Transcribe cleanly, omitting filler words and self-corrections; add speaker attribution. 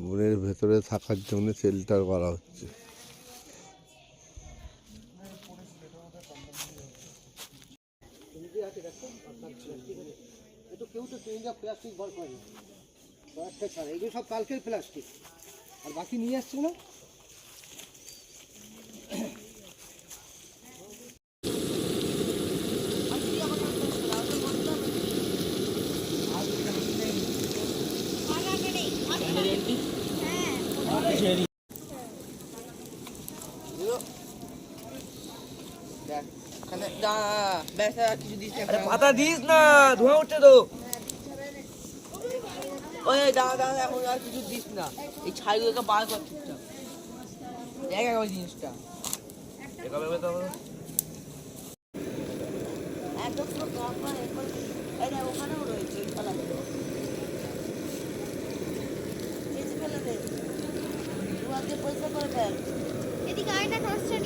Speaker 1: বনের ভেতরে থাকার জন্য শেল্টার করা হচ্ছে।
Speaker 2: কেউ তো প্লাস্টিক বার করেনি, কয়েকটা ছাড়া এগুলো সব কালকের প্লাস্টিক, আর বাকি নিয়ে আসছে না।
Speaker 3: পাতা দিস না, ধোঁয়া উঠছে তো। ওই দাঁড়া দাঁড়া, এখন আর কিছু দিস না, এই ছাইগুলোকে বার কর চুপচাপ। দেখ ওই জিনিসটা ওখানেও রয়েছে ওই থালাগুলো, ফেলে দে, পরিষ্কার করে ফেল।
Speaker 4: এদিকে আয় না, টর্চটা